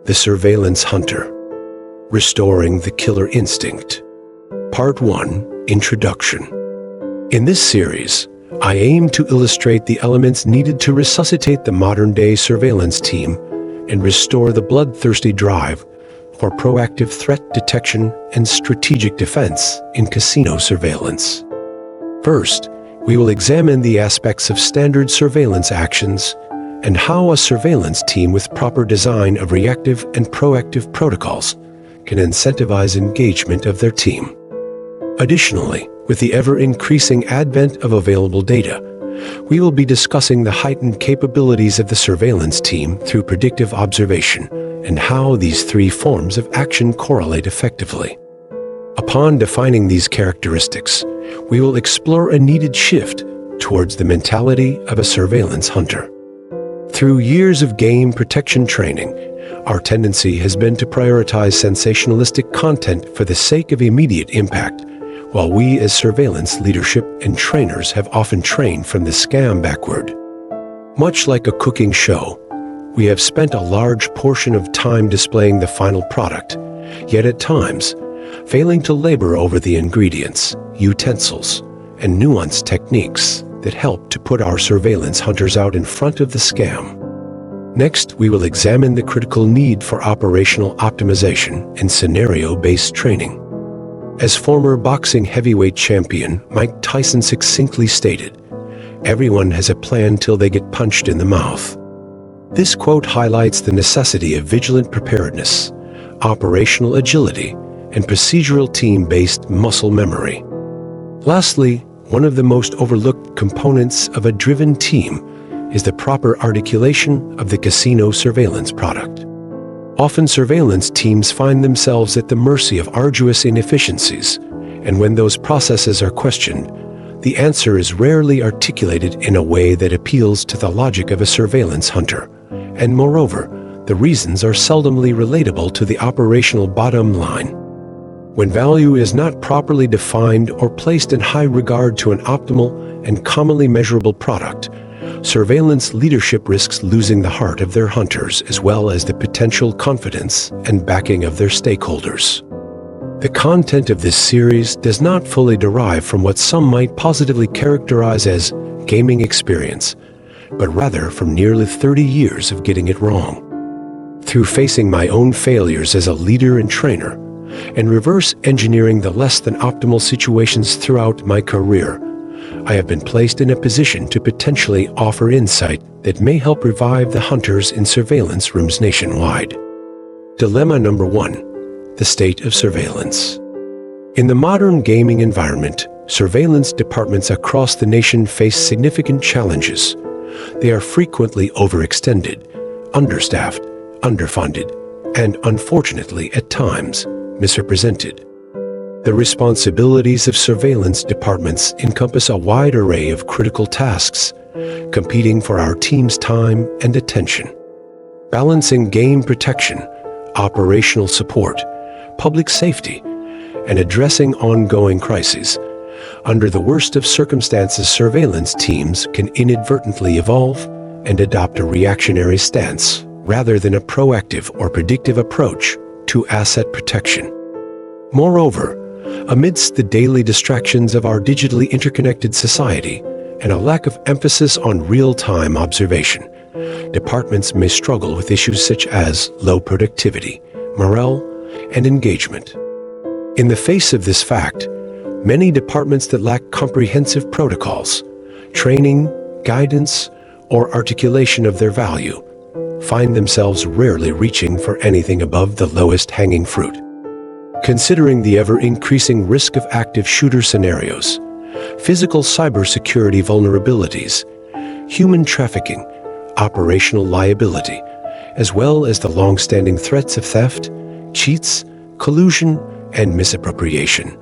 The Surveillance Hunter: Restoring the Killer Instinct. Part 1: Introduction. In this series, I aim to illustrate the elements needed to resuscitate the modern-day surveillance team and restore the bloodthirsty drive for proactive threat detection and strategic defense in casino surveillance. First, we will examine the aspects of standard surveillance actions and how a surveillance team with proper design of reactive and proactive protocols can incentivize engagement of their team. Additionally, with the ever-increasing advent of available data, we will be discussing the heightened capabilities of the surveillance team through predictive observation and how these three forms of action correlate effectively. Upon defining these characteristics, we will explore a needed shift towards the mentality of a surveillance hunter. Through years of game protection training, our tendency has been to prioritize sensationalistic content for the sake of immediate impact, while we as surveillance leadership and trainers have often trained from the scam backward. Much like a cooking show, we have spent a large portion of time displaying the final product, yet at times, failing to labor over the ingredients, utensils, and nuanced techniques that help to put our surveillance hunters out in front of the scam. Next, we will examine the critical need for operational optimization and scenario-based training. As former boxing heavyweight champion Mike Tyson succinctly stated, "Everyone has a plan till they get punched in the mouth." This quote highlights the necessity of vigilant preparedness, operational agility, and procedural team-based muscle memory. Lastly, one of the most overlooked components of a driven team is the proper articulation of the casino surveillance product. Often surveillance teams find themselves at the mercy of arduous inefficiencies, and when those processes are questioned, the answer is rarely articulated in a way that appeals to the logic of a surveillance hunter, and moreover, the reasons are seldomly relatable to the operational bottom line. When value is not properly defined or placed in high regard to an optimal and commonly measurable product, surveillance leadership risks losing the heart of their hunters as well as the potential confidence and backing of their stakeholders. The content of this series does not fully derive from what some might positively characterize as gaming experience, but rather from nearly 30 years of getting it wrong. Through facing my own failures as a leader and trainer, and reverse engineering the less than optimal situations throughout my career, I have been placed in a position to potentially offer insight that may help revive the hunters in surveillance rooms nationwide. Dilemma number 1: the state of surveillance. In the modern gaming environment, surveillance departments across the nation face significant challenges. They are frequently overextended, understaffed, underfunded, and unfortunately at times, misrepresented. The responsibilities of surveillance departments encompass a wide array of critical tasks, competing for our team's time and attention. Balancing game protection, operational support, public safety, and addressing ongoing crises. Under the worst of circumstances, surveillance teams can inadvertently evolve and adopt a reactionary stance rather than a proactive or predictive approach to asset protection. Moreover, amidst the daily distractions of our digitally interconnected society and a lack of emphasis on real-time observation, departments may struggle with issues such as low productivity, morale, and engagement. In the face of this fact, many departments that lack comprehensive protocols, training, guidance, or articulation of their value find themselves rarely reaching for anything above the lowest hanging fruit. Considering the ever-increasing risk of active shooter scenarios, physical cybersecurity vulnerabilities, human trafficking, operational liability, as well as the long-standing threats of theft, cheats, collusion, and misappropriation,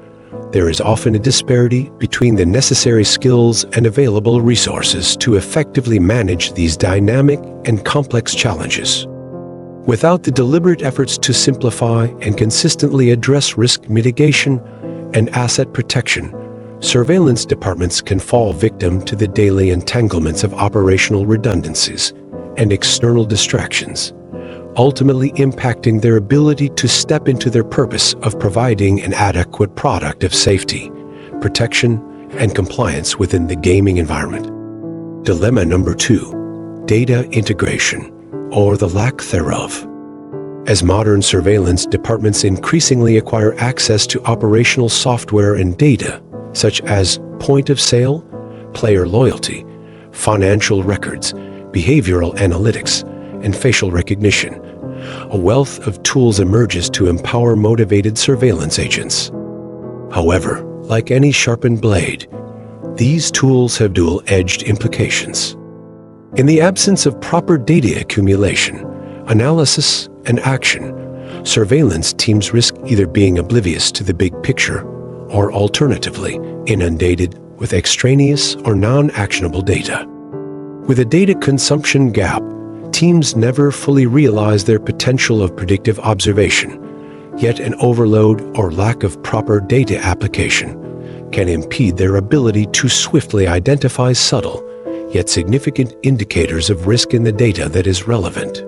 there is often a disparity between the necessary skills and available resources to effectively manage these dynamic and complex challenges. Without the deliberate efforts to simplify and consistently address risk mitigation and asset protection, surveillance departments can fall victim to the daily entanglements of operational redundancies and external distractions, ultimately impacting their ability to step into their purpose of providing an adequate product of safety, protection, and compliance within the gaming environment. Dilemma number 2, data integration, or the lack thereof. As modern surveillance departments increasingly acquire access to operational software and data, such as point of sale, player loyalty, financial records, behavioral analytics, and facial recognition, a wealth of tools emerges to empower motivated surveillance agents. However, like any sharpened blade, these tools have dual-edged implications. In the absence of proper data accumulation, analysis, and action, surveillance teams risk either being oblivious to the big picture or alternatively inundated with extraneous or non-actionable data. With a data consumption gap, teams never fully realize their potential of predictive observation, yet an overload or lack of proper data application can impede their ability to swiftly identify subtle, yet significant indicators of risk in the data that is relevant.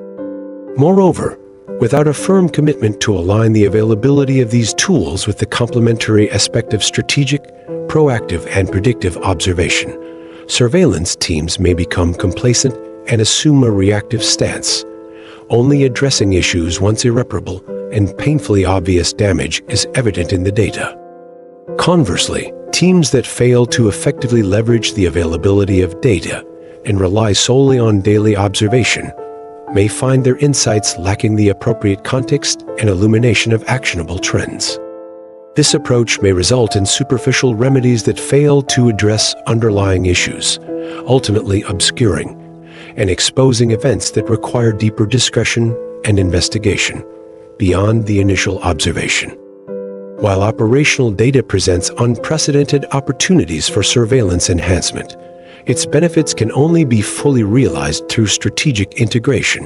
Moreover, without a firm commitment to align the availability of these tools with the complementary aspect of strategic, proactive, and predictive observation, surveillance teams may become complacent and assume a reactive stance, only addressing issues once irreparable and painfully obvious damage is evident in the data. Conversely, teams that fail to effectively leverage the availability of data and rely solely on daily observation may find their insights lacking the appropriate context and illumination of actionable trends. This approach may result in superficial remedies that fail to address underlying issues, ultimately obscuring and exposing events that require deeper discretion and investigation beyond the initial observation. While operational data presents unprecedented opportunities for surveillance enhancement, its benefits can only be fully realized through strategic integration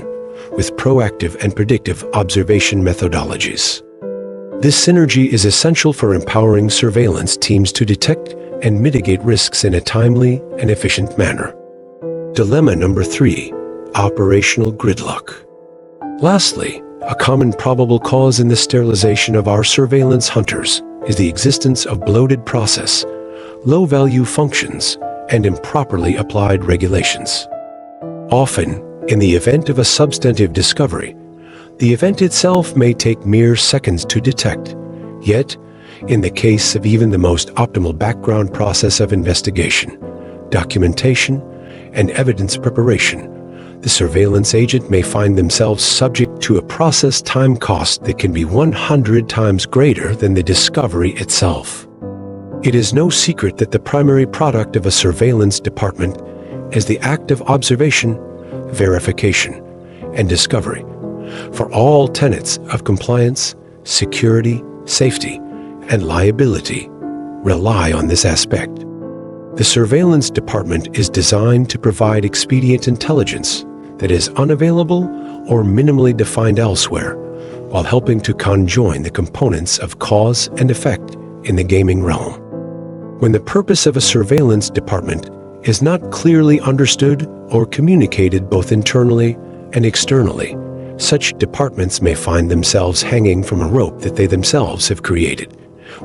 with proactive and predictive observation methodologies. This synergy is essential for empowering surveillance teams to detect and mitigate risks in a timely and efficient manner. Dilemma number 3, operational gridlock. Lastly, a common probable cause in the sterilization of our surveillance hunters is the existence of bloated process, low-value functions, and improperly applied regulations. Often, in the event of a substantive discovery, the event itself may take mere seconds to detect, yet, in the case of even the most optimal background process of investigation, documentation, and evidence preparation, the surveillance agent may find themselves subject to a process time cost that can be 100 times greater than the discovery itself. It is no secret that the primary product of a surveillance department is the act of observation, verification, and discovery for all tenets of compliance, security, safety, and liability rely on this aspect. The surveillance department is designed to provide expedient intelligence that is unavailable or minimally defined elsewhere, while helping to conjoin the components of cause and effect in the gaming realm. When the purpose of a surveillance department is not clearly understood or communicated both internally and externally, such departments may find themselves hanging from a rope that they themselves have created,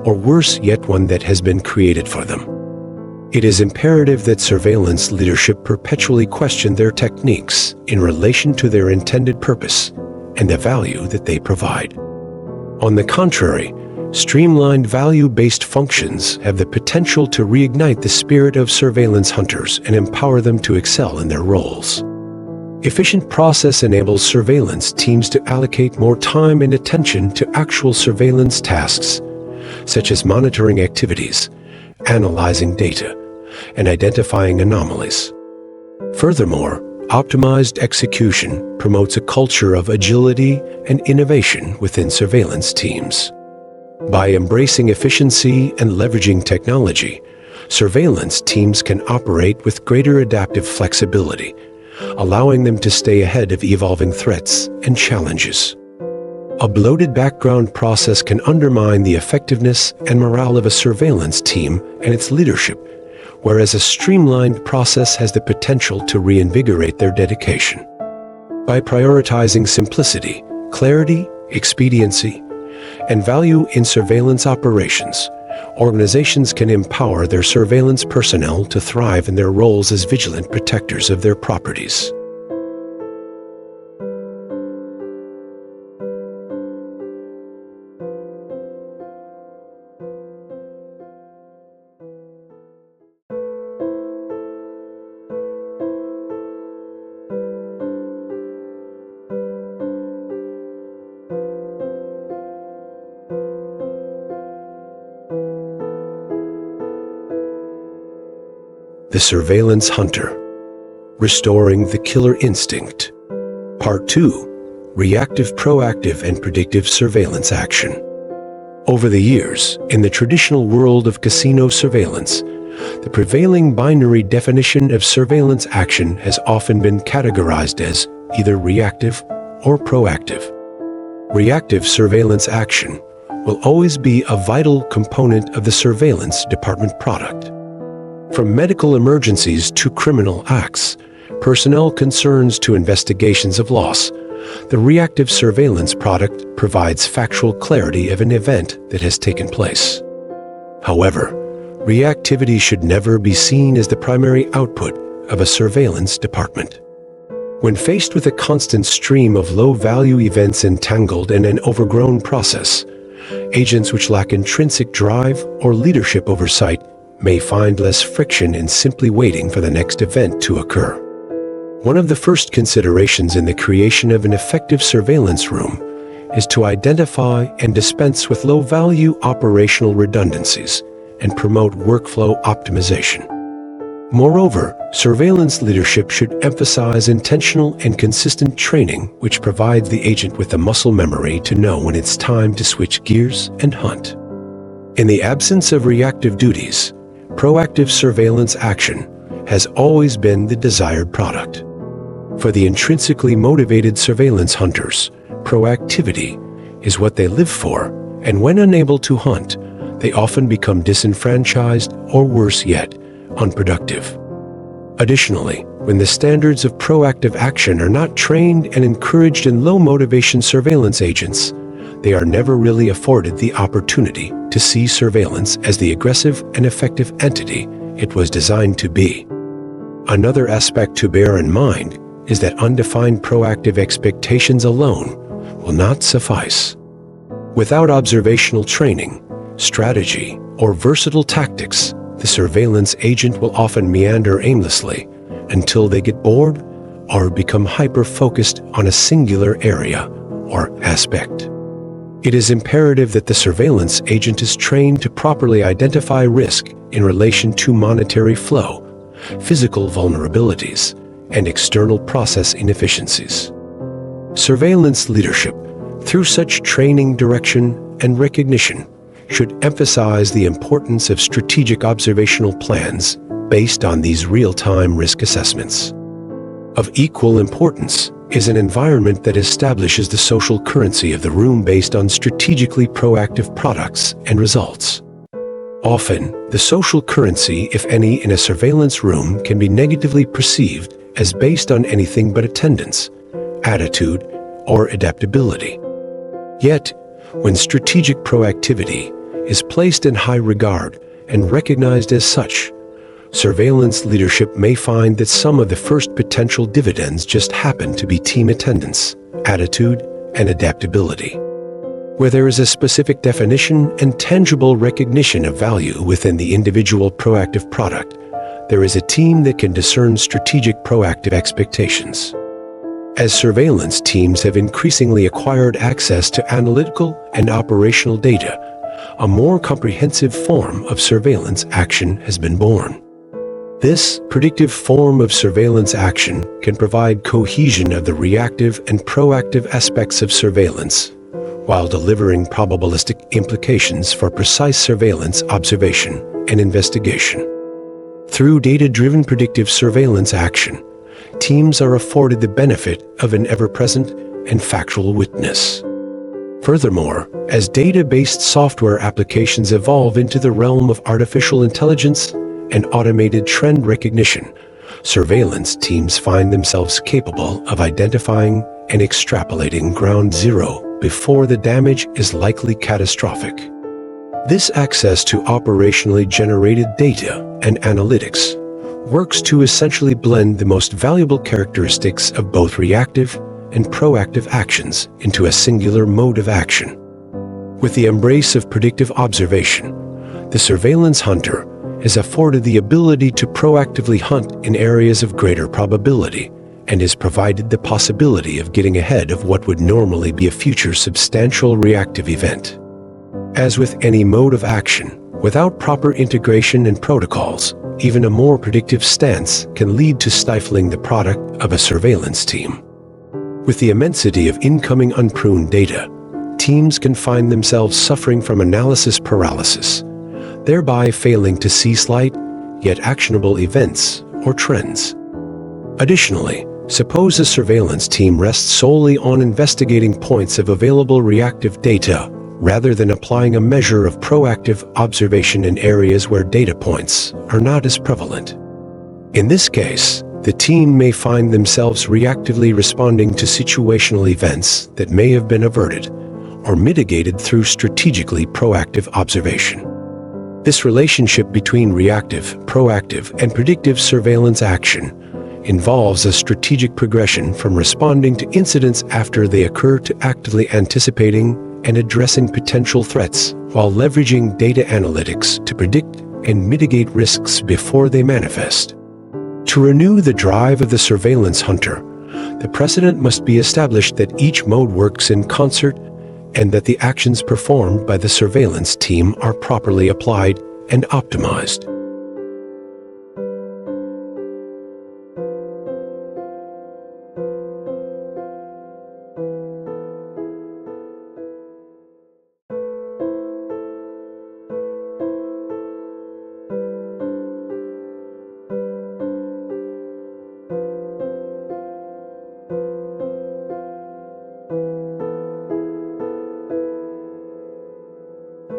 or worse yet, one that has been created for them. It is imperative that surveillance leadership perpetually question their techniques in relation to their intended purpose and the value that they provide. On the contrary, streamlined value-based functions have the potential to reignite the spirit of surveillance hunters and empower them to excel in their roles. Efficient process enables surveillance teams to allocate more time and attention to actual surveillance tasks, such as monitoring activities, analyzing data, and identifying anomalies. Furthermore, optimized execution promotes a culture of agility and innovation within surveillance teams. By embracing efficiency and leveraging technology, surveillance teams can operate with greater adaptive flexibility, allowing them to stay ahead of evolving threats and challenges. A bloated background process can undermine the effectiveness and morale of a surveillance team and its leadership, whereas a streamlined process has the potential to reinvigorate their dedication. By prioritizing simplicity, clarity, expediency, and value in surveillance operations, organizations can empower their surveillance personnel to thrive in their roles as vigilant protectors of their properties. The Surveillance Hunter, Restoring the Killer Instinct. Part 2, Reactive, Proactive, and Predictive Surveillance Action. Over the years, in the traditional world of casino surveillance, the prevailing binary definition of surveillance action has often been categorized as either reactive or proactive. Reactive surveillance action will always be a vital component of the surveillance department product. From medical emergencies to criminal acts, personnel concerns to investigations of loss, the reactive surveillance product provides factual clarity of an event that has taken place. However, reactivity should never be seen as the primary output of a surveillance department. When faced with a constant stream of low-value events entangled in an overgrown process, agents which lack intrinsic drive or leadership oversight may find less friction in simply waiting for the next event to occur. One of the first considerations in the creation of an effective surveillance room is to identify and dispense with low-value operational redundancies and promote workflow optimization. Moreover, surveillance leadership should emphasize intentional and consistent training, which provides the agent with the muscle memory to know when it's time to switch gears and hunt. In the absence of reactive duties, proactive surveillance action has always been the desired product. For the intrinsically motivated surveillance hunters, proactivity is what they live for, and when unable to hunt, they often become disenfranchised or worse yet, unproductive. Additionally, when the standards of proactive action are not trained and encouraged in low-motivation surveillance agents, they are never really afforded the opportunity to see surveillance as the aggressive and effective entity it was designed to be. Another aspect to bear in mind is that undefined proactive expectations alone will not suffice. Without observational training, strategy, or versatile tactics, the surveillance agent will often meander aimlessly until they get bored or become hyper-focused on a singular area or aspect. It is imperative that the surveillance agent is trained to properly identify risk in relation to monetary flow, physical vulnerabilities, and external process inefficiencies. Surveillance leadership, through such training, direction, and recognition, should emphasize the importance of strategic observational plans based on these real-time risk assessments. Of equal importance is an environment that establishes the social currency of the room based on strategically proactive products and results. Often, the social currency, if any, in a surveillance room can be negatively perceived as based on anything but attendance, attitude, or adaptability. Yet, when strategic proactivity is placed in high regard and recognized as such, surveillance leadership may find that some of the first potential dividends just happen to be team attendance, attitude, and adaptability. Where there is a specific definition and tangible recognition of value within the individual proactive product, there is a team that can discern strategic proactive expectations. As surveillance teams have increasingly acquired access to analytical and operational data, a more comprehensive form of surveillance action has been born. This predictive form of surveillance action can provide cohesion of the reactive and proactive aspects of surveillance, while delivering probabilistic implications for precise surveillance observation and investigation. Through data-driven predictive surveillance action, teams are afforded the benefit of an ever-present and factual witness. Furthermore, as data-based software applications evolve into the realm of artificial intelligence and automated trend recognition, surveillance teams find themselves capable of identifying and extrapolating ground zero before the damage is likely catastrophic. This access to operationally generated data and analytics works to essentially blend the most valuable characteristics of both reactive and proactive actions into a singular mode of action. With the embrace of predictive observation, the surveillance hunter is afforded the ability to proactively hunt in areas of greater probability and is provided the possibility of getting ahead of what would normally be a future substantial reactive event. As with any mode of action, without proper integration and protocols, even a more predictive stance can lead to stifling the product of a surveillance team. With the immensity of incoming unpruned data, teams can find themselves suffering from analysis paralysis, thereby failing to see slight, yet actionable events or trends. Additionally, suppose a surveillance team rests solely on investigating points of available reactive data rather than applying a measure of proactive observation in areas where data points are not as prevalent. In this case, the team may find themselves reactively responding to situational events that may have been averted or mitigated through strategically proactive observation. This relationship between reactive, proactive, and predictive surveillance action involves a strategic progression from responding to incidents after they occur to actively anticipating and addressing potential threats while leveraging data analytics to predict and mitigate risks before they manifest. To renew the drive of the surveillance hunter, the precedent must be established that each mode works in concert and that the actions performed by the surveillance team are properly applied and optimized.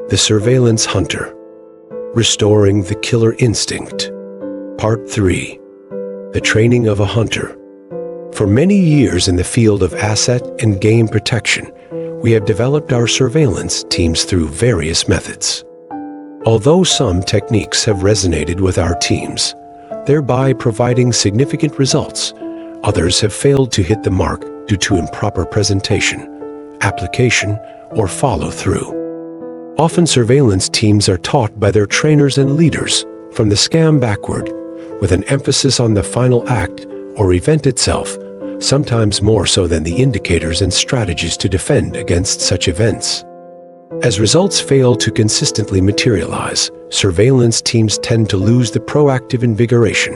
The Surveillance Hunter, Restoring the Killer Instinct, Part 3, The Training of a Hunter. For many years in the field of asset and game protection, we have developed our surveillance teams through various methods. Although some techniques have resonated with our teams, thereby providing significant results, others have failed to hit the mark due to improper presentation, application, or follow-through. Often surveillance teams are taught by their trainers and leaders from the scam backward, with an emphasis on the final act or event itself, sometimes more so than the indicators and strategies to defend against such events. As results fail to consistently materialize, surveillance teams tend to lose the proactive invigoration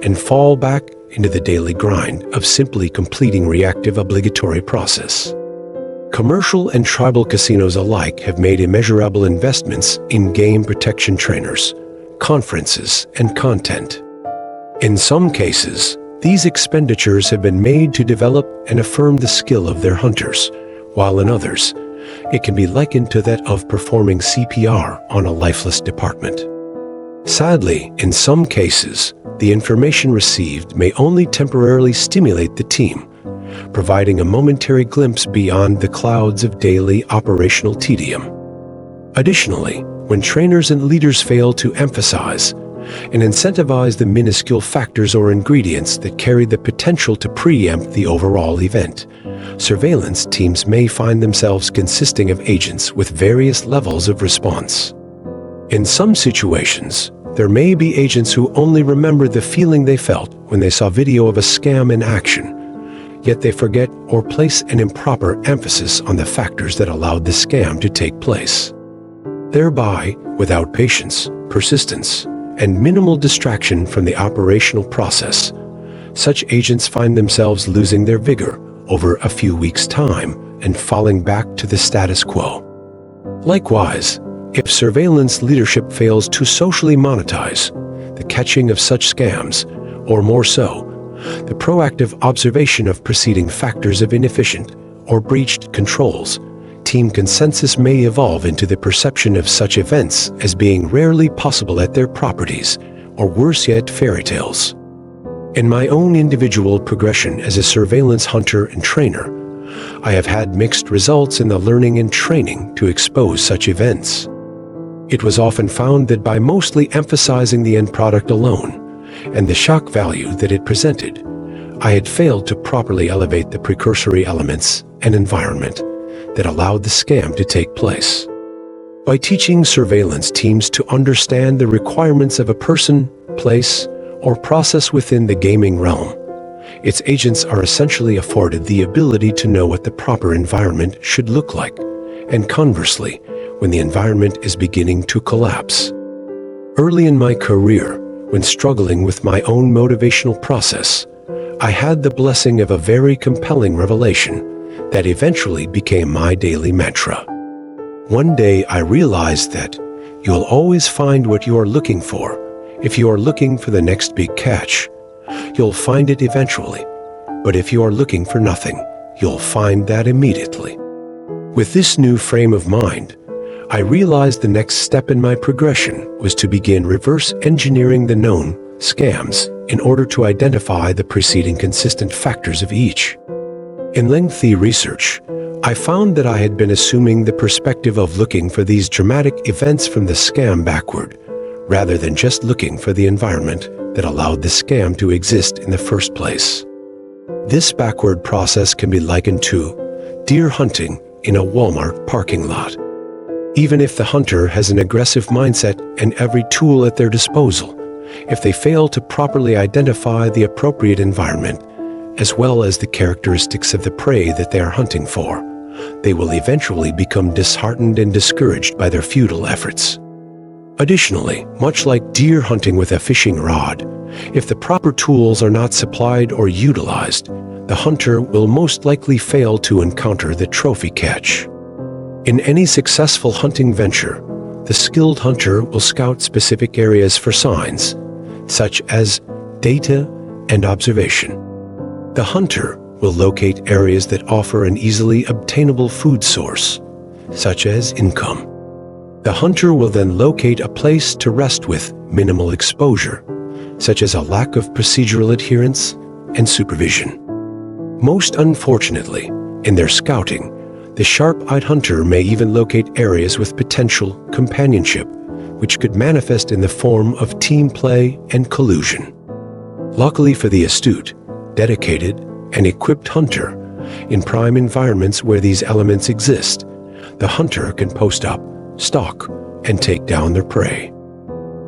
and fall back into the daily grind of simply completing reactive obligatory process. Commercial and tribal casinos alike have made immeasurable investments in game protection trainers, conferences, and content. In some cases, these expenditures have been made to develop and affirm the skill of their hunters, while in others, it can be likened to that of performing CPR on a lifeless department. Sadly, in some cases, the information received may only temporarily stimulate the team, providing a momentary glimpse beyond the clouds of daily operational tedium. Additionally, when trainers and leaders fail to emphasize and incentivize the minuscule factors or ingredients that carry the potential to preempt the overall event, surveillance teams may find themselves consisting of agents with various levels of response. In some situations, there may be agents who only remember the feeling they felt when they saw video of a scam in action, yet they forget or place an improper emphasis on the factors that allowed the scam to take place. Thereby, without patience, persistence, and minimal distraction from the operational process, such agents find themselves losing their vigor over a few weeks' time and falling back to the status quo. Likewise, if surveillance leadership fails to socially monetize the catching of such scams, or more so, the proactive observation of preceding factors of inefficient or breached controls, team consensus may evolve into the perception of such events as being rarely possible at their properties, or worse yet, fairy tales. In my own individual progression as a surveillance hunter and trainer, I have had mixed results in the learning and training to expose such events. It was often found that by mostly emphasizing the end product alone and the shock value that it presented, I had failed to properly elevate the precursory elements and environment that allowed the scam to take place. By teaching surveillance teams to understand the requirements of a person, place, or process within the gaming realm, its agents are essentially afforded the ability to know what the proper environment should look like, and conversely, when the environment is beginning to collapse. Early in my career, when struggling with my own motivational process, I had the blessing of a very compelling revelation that eventually became my daily mantra. One day I realized that you'll always find what you are looking for if you are looking for the next big catch. You'll find it eventually, but if you are looking for nothing, you'll find that immediately. With this new frame of mind, I realized the next step in my progression was to begin reverse engineering the known scams in order to identify the preceding consistent factors of each. In lengthy research, I found that I had been assuming the perspective of looking for these dramatic events from the scam backward, rather than just looking for the environment that allowed the scam to exist in the first place. This backward process can be likened to deer hunting in a Walmart parking lot. Even if the hunter has an aggressive mindset and every tool at their disposal, if they fail to properly identify the appropriate environment, as well as the characteristics of the prey that they are hunting for, they will eventually become disheartened and discouraged by their futile efforts. Additionally, much like deer hunting with a fishing rod, if the proper tools are not supplied or utilized, the hunter will most likely fail to encounter the trophy catch. In any successful hunting venture, the skilled hunter will scout specific areas for signs, such as data and observation. The hunter will locate areas that offer an easily obtainable food source, such as income. The hunter will then locate a place to rest with minimal exposure, such as a lack of procedural adherence and supervision. Most unfortunately, in their scouting, the sharp-eyed hunter may even locate areas with potential companionship, which could manifest in the form of team play and collusion. Luckily for the astute, dedicated, and equipped hunter, in prime environments where these elements exist, the hunter can post up, stalk, and take down their prey.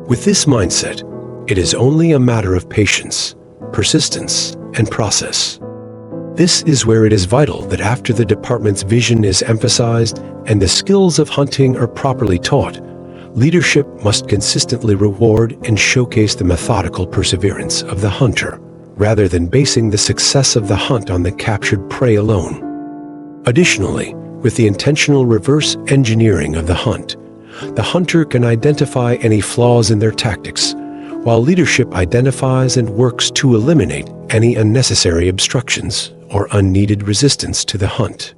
With this mindset, it is only a matter of patience, persistence, and process. This is where it is vital that after the department's vision is emphasized and the skills of hunting are properly taught, leadership must consistently reward and showcase the methodical perseverance of the hunter, rather than basing the success of the hunt on the captured prey alone. Additionally, with the intentional reverse engineering of the hunt, the hunter can identify any flaws in their tactics, while leadership identifies and works to eliminate any unnecessary obstructions or unneeded resistance to the hunt.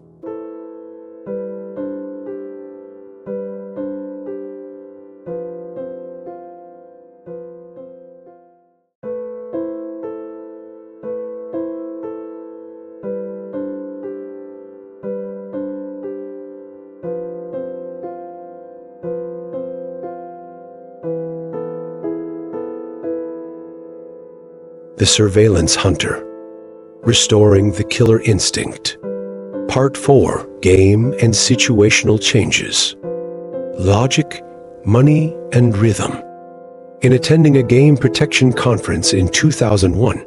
The Surveillance Hunter, Restoring the Killer Instinct. Part 4, Game and Situational Changes. Logic, Money, and Rhythm. In attending a game protection conference in 2001,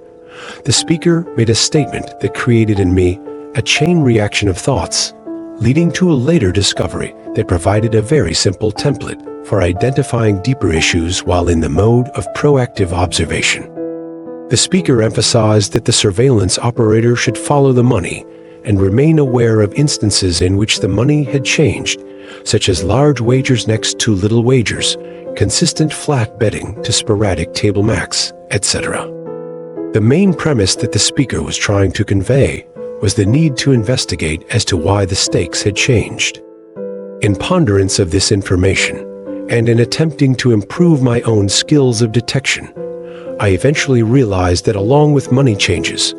the speaker made a statement that created in me a chain reaction of thoughts, leading to a later discovery that provided a very simple template for identifying deeper issues while in the mode of proactive observation. The speaker emphasized that the surveillance operator should follow the money and remain aware of instances in which the money had changed, such as large wagers next to little wagers, consistent flat betting to sporadic table max, etc. The main premise that the speaker was trying to convey was the need to investigate as to why the stakes had changed. In ponderance of this information, and in attempting to improve my own skills of detection, I eventually realized that along with money changes,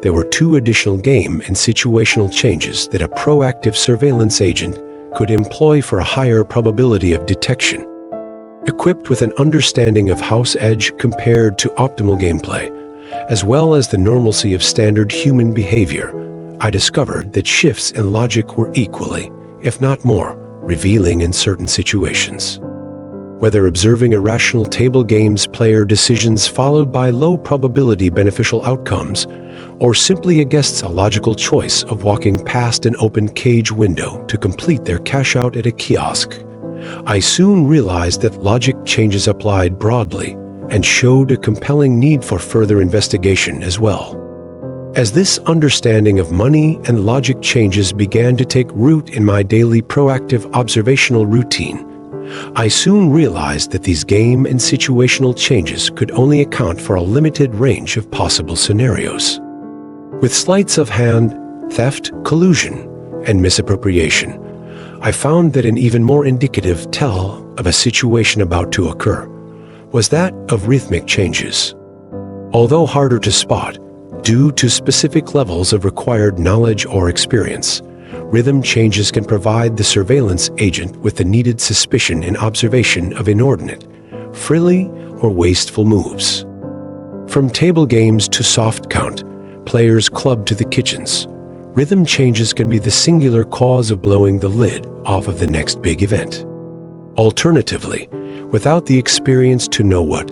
there were two additional game and situational changes that a proactive surveillance agent could employ for a higher probability of detection. Equipped with an understanding of house edge compared to optimal gameplay, as well as the normalcy of standard human behavior, I discovered that shifts in logic were equally, if not more, revealing in certain situations. Whether observing irrational table games player decisions followed by low-probability beneficial outcomes, or simply a guest's illogical choice of walking past an open cage window to complete their cash-out at a kiosk, I soon realized that logic changes applied broadly and showed a compelling need for further investigation as well. As this understanding of money and logic changes began to take root in my daily proactive observational routine, I soon realized that these game and situational changes could only account for a limited range of possible scenarios. With sleights of hand, theft, collusion, and misappropriation, I found that an even more indicative tell of a situation about to occur was that of rhythmic changes. Although harder to spot, due to specific levels of required knowledge or experience, rhythm changes can provide the surveillance agent with the needed suspicion and observation of inordinate, frilly, or wasteful moves. From table games to soft count, players club to the kitchens, rhythm changes can be the singular cause of blowing the lid off of the next big event. Alternatively, without the experience to know what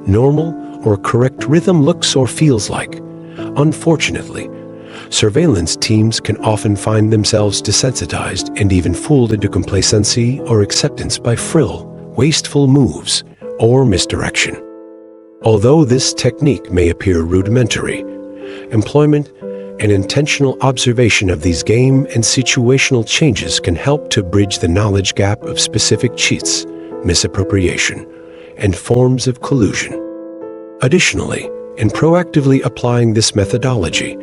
normal or correct rhythm looks or feels like, unfortunately, surveillance teams can often find themselves desensitized and even fooled into complacency or acceptance by wasteful moves, or misdirection. Although this technique may appear rudimentary, employment and intentional observation of these game and situational changes can help to bridge the knowledge gap of specific cheats, misappropriation, and forms of collusion. Additionally, in proactively applying this methodology,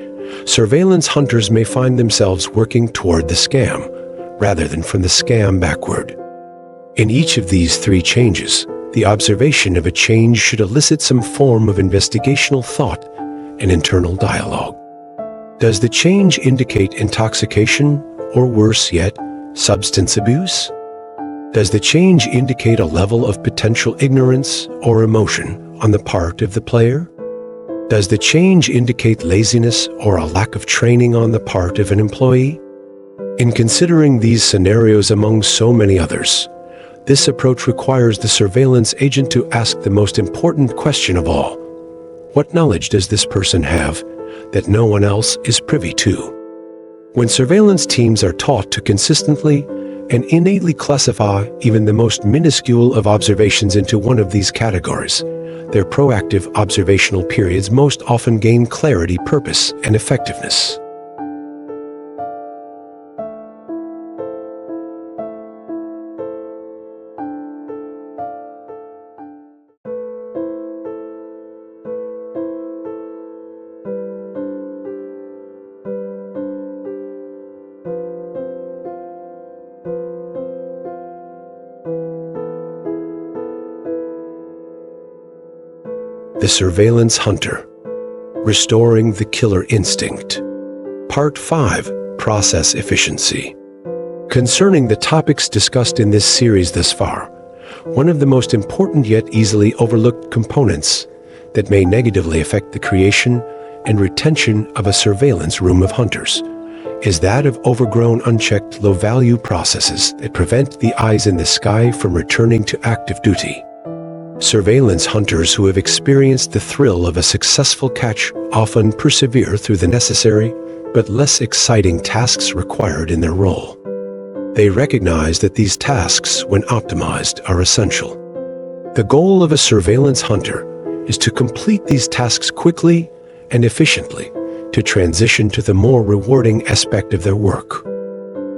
surveillance hunters may find themselves working toward the scam, rather than from the scam backward. In each of these three changes, the observation of a change should elicit some form of investigational thought and internal dialogue. Does the change indicate intoxication, or worse yet, substance abuse? Does the change indicate a level of potential ignorance or emotion on the part of the player? Does the change indicate laziness or a lack of training on the part of an employee? In considering these scenarios among so many others, this approach requires the surveillance agent to ask the most important question of all: what knowledge does this person have that no one else is privy to? When surveillance teams are taught to consistently and innately classify even the most minuscule of observations into one of these categories, their proactive observational periods most often gain clarity, purpose, and effectiveness. The Surveillance Hunter, Restoring the Killer Instinct. Part 5, Process Efficiency. Concerning the topics discussed in this series thus far, one of the most important yet easily overlooked components that may negatively affect the creation and retention of a surveillance room of hunters is that of overgrown, unchecked, low-value processes that prevent the eyes in the sky from returning to active duty. Surveillance hunters who have experienced the thrill of a successful catch often persevere through the necessary but less exciting tasks required in their role. They recognize that these tasks, when optimized, are essential. The goal of a surveillance hunter is to complete these tasks quickly and efficiently to transition to the more rewarding aspect of their work.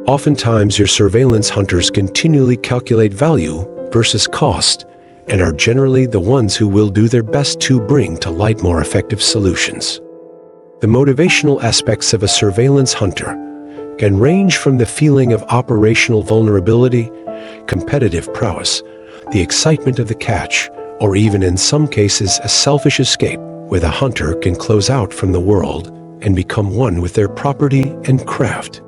Oftentimes, your surveillance hunters continually calculate value versus cost and are generally the ones who will do their best to bring to light more effective solutions. The motivational aspects of a surveillance hunter can range from the feeling of operational vulnerability, competitive prowess, the excitement of the catch, or even in some cases a selfish escape where the hunter can close out from the world and become one with their property and craft.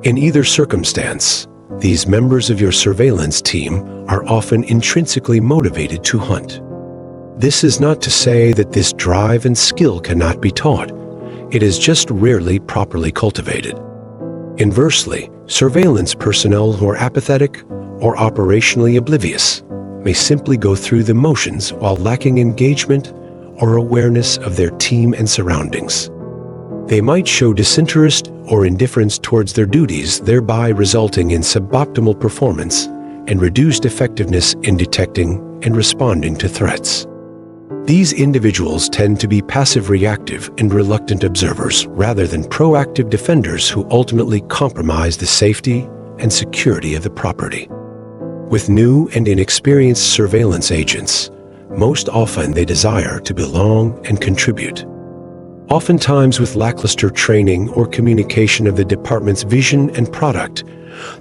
In either circumstance, these members of your surveillance team are often intrinsically motivated to hunt. This is not to say that this drive and skill cannot be taught. It is just rarely properly cultivated. Inversely, surveillance personnel who are apathetic or operationally oblivious may simply go through the motions while lacking engagement or awareness of their team and surroundings. They might show disinterest or indifference towards their duties, thereby resulting in suboptimal performance and reduced effectiveness in detecting and responding to threats. These individuals tend to be passive-reactive and reluctant observers rather than proactive defenders who ultimately compromise the safety and security of the property. With new and inexperienced surveillance agents, most often they desire to belong and contribute. Oftentimes with lackluster training or communication of the department's vision and product,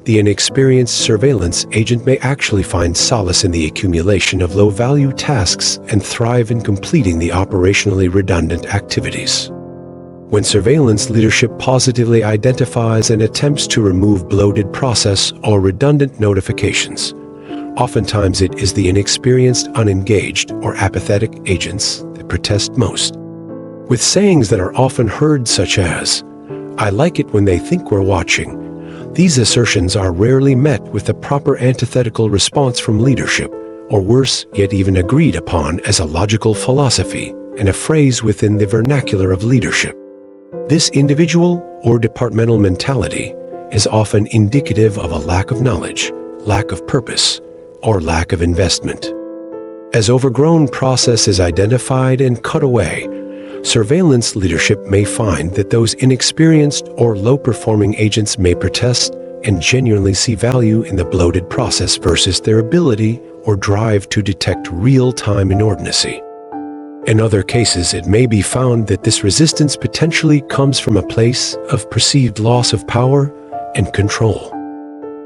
the inexperienced surveillance agent may actually find solace in the accumulation of low-value tasks and thrive in completing the operationally redundant activities. When surveillance leadership positively identifies and attempts to remove bloated process or redundant notifications, oftentimes it is the inexperienced, unengaged, or apathetic agents that protest most. With sayings that are often heard such as, "I like it when they think we're watching," these assertions are rarely met with the proper antithetical response from leadership, or worse yet even agreed upon as a logical philosophy and a phrase within the vernacular of leadership. This individual or departmental mentality is often indicative of a lack of knowledge, lack of purpose, or lack of investment. As overgrown process is identified and cut away, surveillance leadership may find that those inexperienced or low-performing agents may protest and genuinely see value in the bloated process versus their ability or drive to detect real-time inordinacy. In other cases, it may be found that this resistance potentially comes from a place of perceived loss of power and control.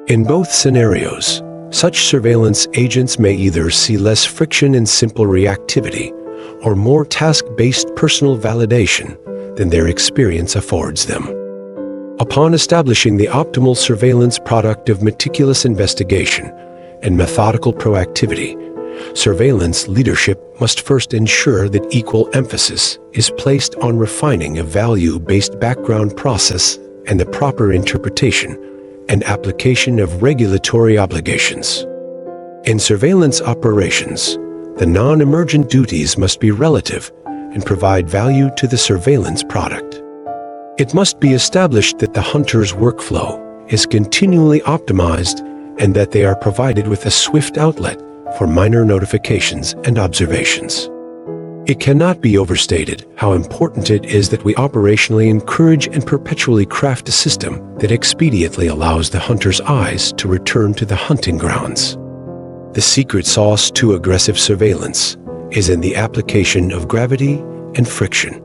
In both scenarios, such surveillance agents may either see less friction and simple reactivity, or more task-based personal validation than their experience affords them. Upon establishing the optimal surveillance product of meticulous investigation and methodical proactivity, surveillance leadership must first ensure that equal emphasis is placed on refining a value-based background process and the proper interpretation and application of regulatory obligations. In surveillance operations, the non-emergent duties must be relative and provide value to the surveillance product. It must be established that the hunter's workflow is continually optimized and that they are provided with a swift outlet for minor notifications and observations. It cannot be overstated how important it is that we operationally encourage and perpetually craft a system that expediently allows the hunter's eyes to return to the hunting grounds. The secret sauce to aggressive surveillance is in the application of gravity and friction.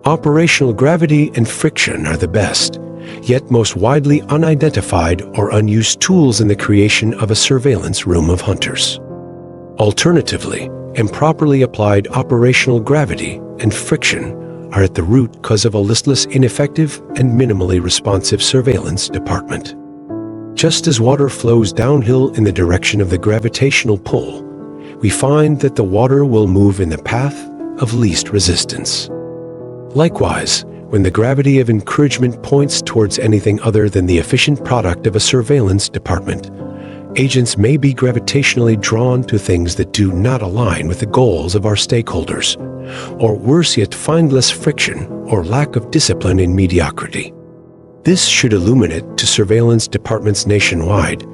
Operational gravity and friction are the best, yet most widely unidentified or unused tools in the creation of a surveillance room of hunters. Alternatively, improperly applied operational gravity and friction are at the root cause of a listless, ineffective, and minimally responsive surveillance department. Just as water flows downhill in the direction of the gravitational pull, we find that the water will move in the path of least resistance. Likewise, when the gravity of encouragement points towards anything other than the efficient product of a surveillance department, agents may be gravitationally drawn to things that do not align with the goals of our stakeholders, or worse yet, find less friction or lack of discipline in mediocrity. This should illuminate to surveillance departments nationwide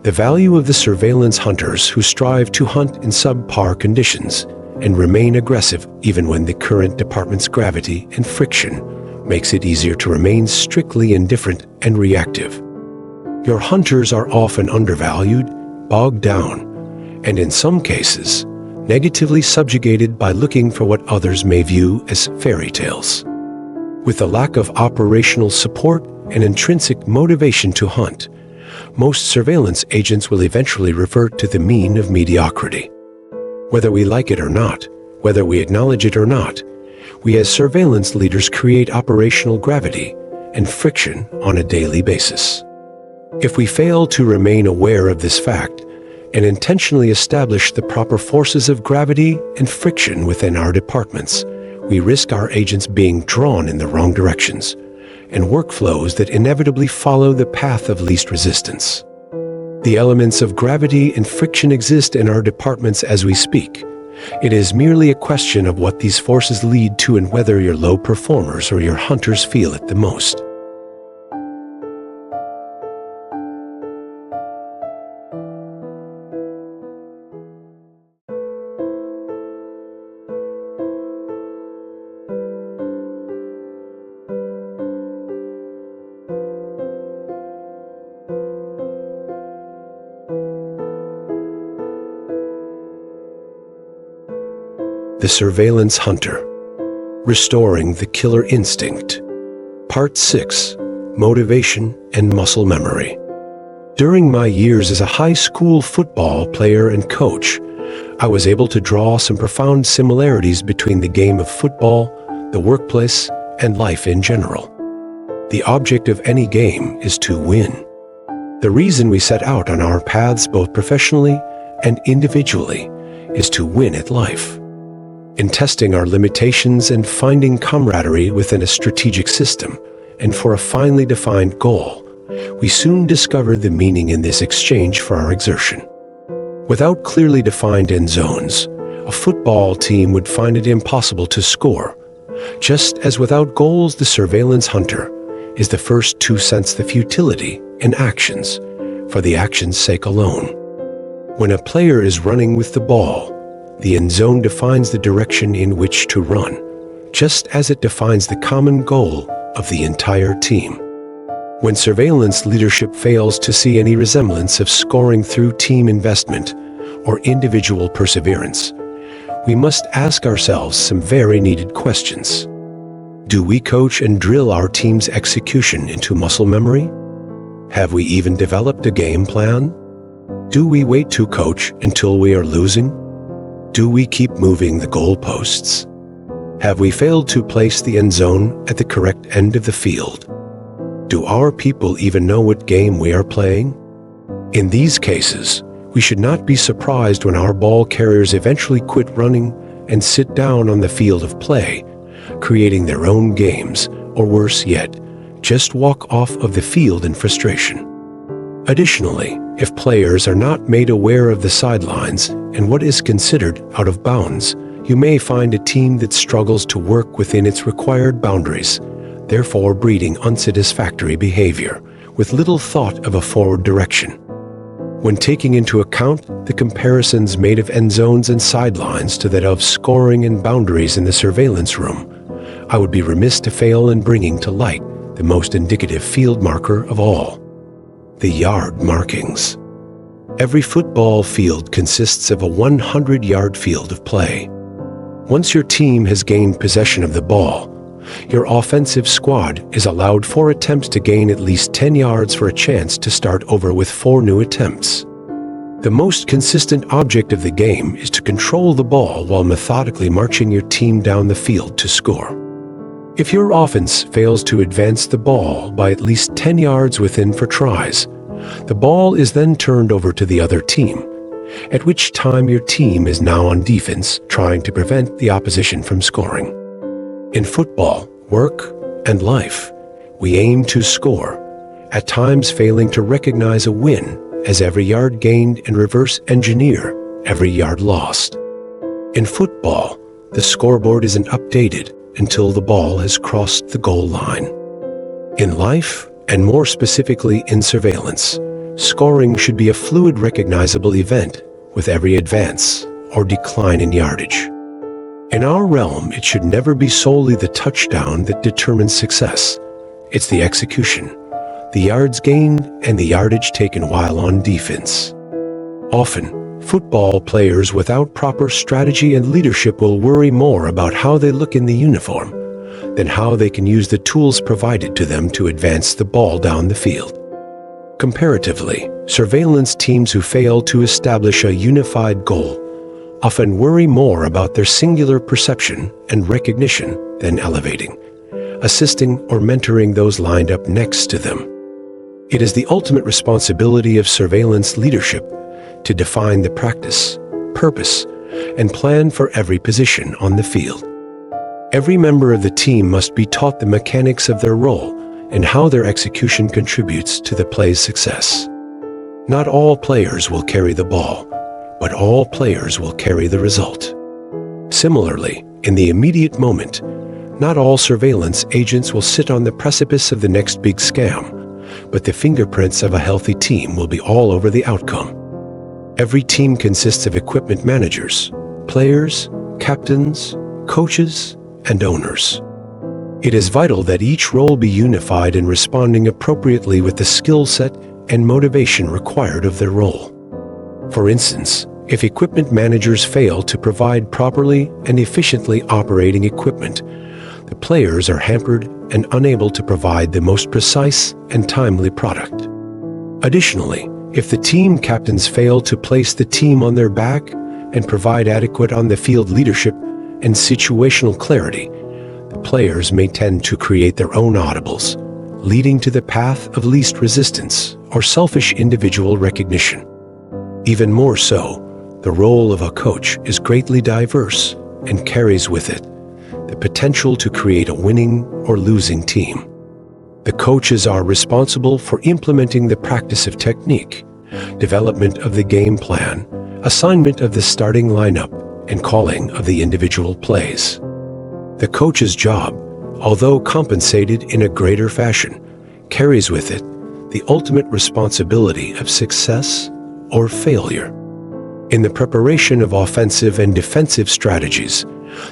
the value of the surveillance hunters who strive to hunt in subpar conditions and remain aggressive even when the current department's gravity and friction makes it easier to remain strictly indifferent and reactive. Your hunters are often undervalued, bogged down, and in some cases, negatively subjugated by looking for what others may view as fairy tales. With a lack of operational support and intrinsic motivation to hunt, most surveillance agents will eventually revert to the mean of mediocrity. Whether we like it or not, whether we acknowledge it or not, we as surveillance leaders create operational gravity and friction on a daily basis. If we fail to remain aware of this fact and intentionally establish the proper forces of gravity and friction within our departments, we risk our agents being drawn in the wrong directions and workflows that inevitably follow the path of least resistance. The elements of gravity and friction exist in our departments as we speak. It is merely a question of what these forces lead to and whether your low performers or your hunters feel it the most. The Surveillance Hunter, Restoring the Killer Instinct. Part 6, Motivation and Muscle Memory. During my years as a high school football player and coach, I was able to draw some profound similarities between the game of football, the workplace, and life in general. The object of any game is to win. The reason we set out on our paths both professionally and individually is to win at life. In testing our limitations and finding camaraderie within a strategic system, and for a finely defined goal, we soon discovered the meaning in this exchange for our exertion. Without clearly defined end zones, a football team would find it impossible to score, just as without goals the surveillance hunter is the first to sense the futility in actions for the action's sake alone. When a player is running with the ball, the end zone defines the direction in which to run, just as it defines the common goal of the entire team. When surveillance leadership fails to see any resemblance of scoring through team investment or individual perseverance, we must ask ourselves some very needed questions. Do we coach and drill our team's execution into muscle memory? Have we even developed a game plan? Do we wait to coach until we are losing? Do we keep moving the goalposts? Have we failed to place the end zone at the correct end of the field? Do our people even know what game we are playing? In these cases, we should not be surprised when our ball carriers eventually quit running and sit down on the field of play, creating their own games, or worse yet, just walk off of the field in frustration. Additionally, if players are not made aware of the sidelines and what is considered out of bounds, you may find a team that struggles to work within its required boundaries, therefore breeding unsatisfactory behavior, with little thought of a forward direction. When taking into account the comparisons made of end zones and sidelines to that of scoring and boundaries in the surveillance room, I would be remiss to fail in bringing to light the most indicative field marker of all: the yard markings. Every football field consists of a 100-yard field of play. Once your team has gained possession of the ball, your offensive squad is allowed 4 attempts to gain at least 10 yards for a chance to start over with 4 new attempts. The most consistent object of the game is to control the ball while methodically marching your team down the field to score. If your offense fails to advance the ball by at least 10 yards within 4 tries, the ball is then turned over to the other team, at which time your team is now on defense, trying to prevent the opposition from scoring. In football, work, and life, we aim to score, at times failing to recognize a win as every yard gained and reverse engineer every yard lost. In football, the scoreboard isn't updated until the ball has crossed the goal line. In life, and more specifically in surveillance, scoring should be a fluid, recognizable event with every advance or decline in yardage. In our realm, it should never be solely the touchdown that determines success. It's the execution, the yards gained, and the yardage taken while on defense. Often, football players without proper strategy and leadership will worry more about how they look in the uniform than how they can use the tools provided to them to advance the ball down the field. Comparatively, surveillance teams who fail to establish a unified goal often worry more about their singular perception and recognition than elevating, assisting, or mentoring those lined up next to them. It is the ultimate responsibility of surveillance leadership to define the practice, purpose, and plan for every position on the field. Every member of the team must be taught the mechanics of their role and how their execution contributes to the play's success. Not all players will carry the ball, but all players will carry the result. Similarly, in the immediate moment, not all surveillance agents will sit on the precipice of the next big scam, but the fingerprints of a healthy team will be all over the outcome. Every team consists of equipment managers, players, captains, coaches, and owners. It is vital that each role be unified in responding appropriately with the skill set and motivation required of their role. For instance, if equipment managers fail to provide properly and efficiently operating equipment, the players are hampered and unable to provide the most precise and timely product. Additionally, if the team captains fail to place the team on their back and provide adequate on-the-field leadership and situational clarity, the players may tend to create their own audibles, leading to the path of least resistance or selfish individual recognition. Even more so, the role of a coach is greatly diverse and carries with it the potential to create a winning or losing team. The coaches are responsible for implementing the practice of technique, development of the game plan, assignment of the starting lineup, and calling of the individual plays. The coach's job, although compensated in a greater fashion, carries with it the ultimate responsibility of success or failure. In the preparation of offensive and defensive strategies,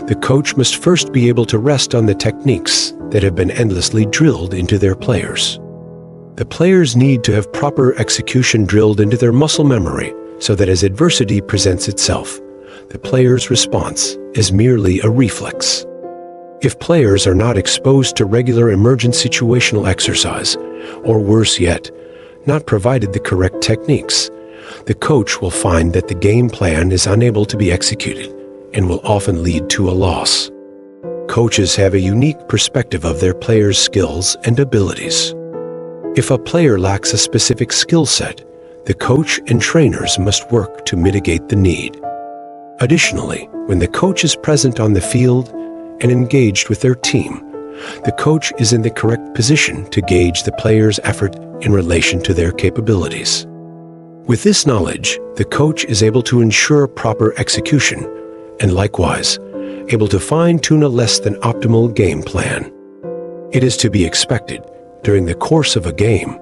the coach must first be able to rest on the techniques that have been endlessly drilled into their players. The players need to have proper execution drilled into their muscle memory so that as adversity presents itself, the player's response is merely a reflex. If players are not exposed to regular emergent situational exercise, or worse yet, not provided the correct techniques, the coach will find that the game plan is unable to be executed and will often lead to a loss. Coaches have a unique perspective of their players' skills and abilities. If a player lacks a specific skill set, the coach and trainers must work to mitigate the need. Additionally, when the coach is present on the field and engaged with their team, the coach is in the correct position to gauge the player's effort in relation to their capabilities. With this knowledge, the coach is able to ensure proper execution and likewise able to fine-tune a less than optimal game plan. It is to be expected during the course of a game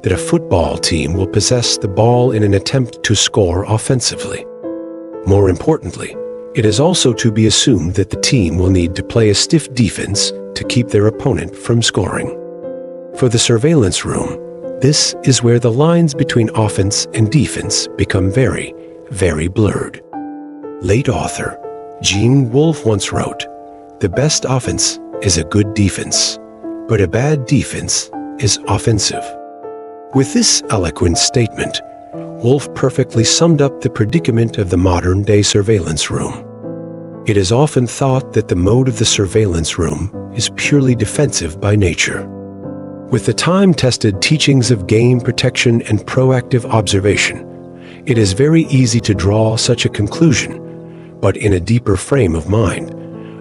that a football team will possess the ball in an attempt to score offensively. More importantly, it is also to be assumed that the team will need to play a stiff defense to keep their opponent from scoring. For the surveillance room, this is where the lines between offense and defense become very, very blurred. Late author Gene Wolfe once wrote, "The best offense is a good defense, but a bad defense is offensive." With this eloquent statement, Wolfe perfectly summed up the predicament of the modern-day surveillance room. It is often thought that the mode of the surveillance room is purely defensive by nature. With the time-tested teachings of game protection and proactive observation, it is very easy to draw such a conclusion, but in a deeper frame of mind,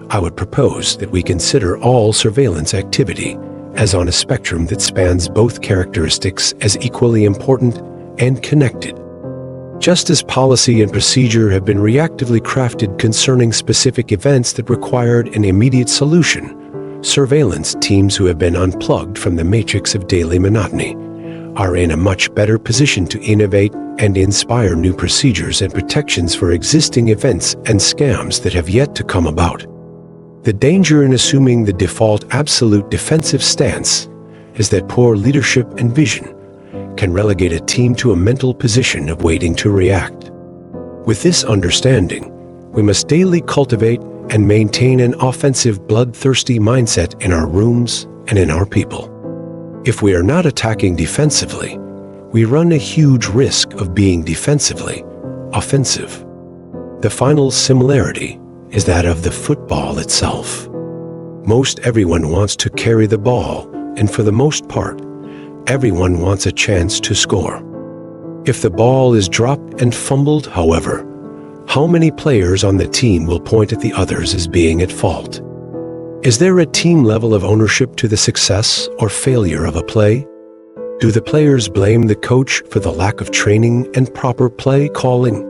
I would propose that we consider all surveillance activity as on a spectrum that spans both characteristics as equally important and connected. Just as policy and procedure have been reactively crafted concerning specific events that required an immediate solution, surveillance teams who have been unplugged from the matrix of daily monotony are in a much better position to innovate and inspire new procedures and protections for existing events and scams that have yet to come about. The danger in assuming the default absolute defensive stance is that poor leadership and vision can relegate a team to a mental position of waiting to react. With this understanding, we must daily cultivate and maintain an offensive, bloodthirsty mindset in our rooms and in our people. If we are not attacking defensively, we run a huge risk of being defensively offensive. The final similarity is that of the football itself. Most everyone wants to carry the ball, and for the most part, everyone wants a chance to score. If the ball is dropped and fumbled, however, how many players on the team will point at the others as being at fault? Is there a team level of ownership to the success or failure of a play? Do the players blame the coach for the lack of training and proper play calling?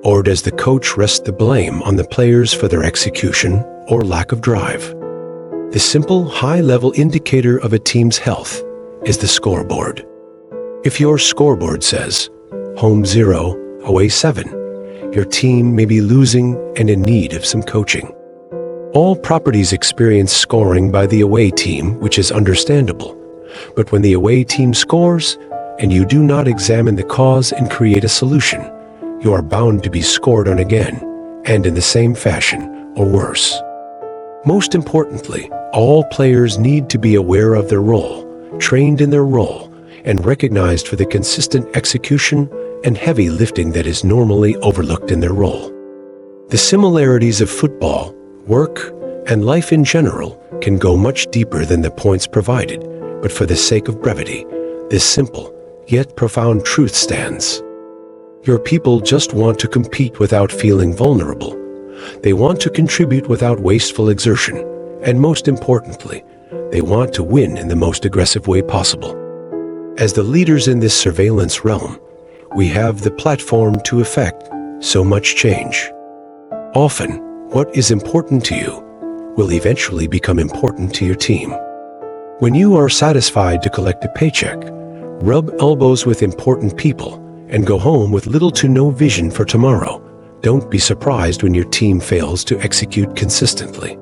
Or does the coach rest the blame on the players for their execution or lack of drive? The simple high-level indicator of a team's health is the scoreboard. If your scoreboard says, home 0, away 7, your team may be losing and in need of some coaching. All properties experience scoring by the away team, which is understandable. But when the away team scores, and you do not examine the cause and create a solution, you are bound to be scored on again, and in the same fashion, or worse. Most importantly, all players need to be aware of their role, trained in their role, and recognized for the consistent execution and heavy lifting that is normally overlooked in their role. The similarities of football, work, and life in general can go much deeper than the points provided, but for the sake of brevity, this simple, yet profound truth stands. Your people just want to compete without feeling vulnerable. They want to contribute without wasteful exertion, and most importantly, they want to win in the most aggressive way possible. As the leaders in this surveillance realm, we have the platform to effect so much change. Often, what is important to you will eventually become important to your team. When you are satisfied to collect a paycheck, rub elbows with important people, and go home with little to no vision for tomorrow, don't be surprised when your team fails to execute consistently.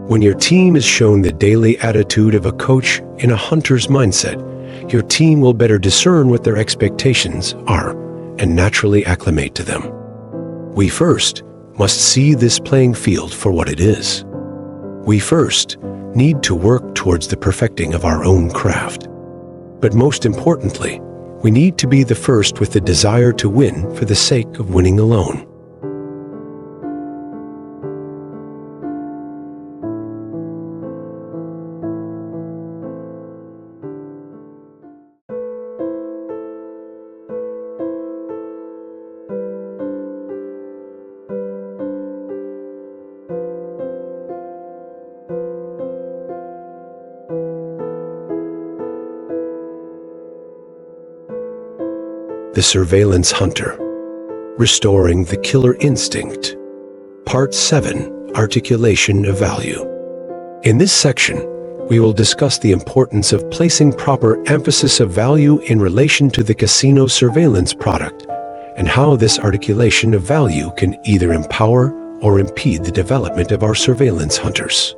When your team is shown the daily attitude of a coach in a hunter's mindset, your team will better discern what their expectations are and naturally acclimate to them. We first must see this playing field for what it is. We first need to work towards the perfecting of our own craft. But most importantly, we need to be the first with the desire to win for the sake of winning alone. The Surveillance Hunter, Restoring the Killer Instinct. Part 7, Articulation of Value. In this section, we will discuss the importance of placing proper emphasis of value in relation to the casino surveillance product, and how this articulation of value can either empower or impede the development of our surveillance hunters.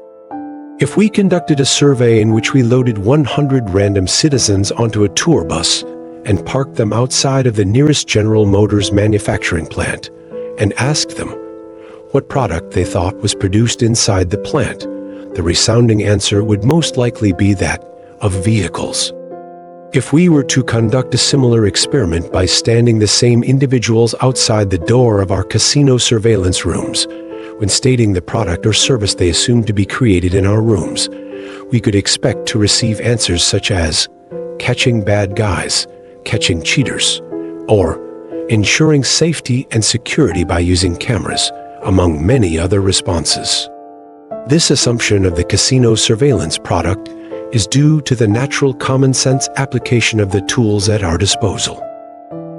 If we conducted a survey in which we loaded 100 random citizens onto a tour bus and parked them outside of the nearest General Motors manufacturing plant, and asked them what product they thought was produced inside the plant, the resounding answer would most likely be that of vehicles. If we were to conduct a similar experiment by standing the same individuals outside the door of our casino surveillance rooms, when stating the product or service they assumed to be created in our rooms, we could expect to receive answers such as catching bad guys, catching cheaters, or ensuring safety and security by using cameras, among many other responses. This assumption of the casino surveillance product is due to the natural common sense application of the tools at our disposal.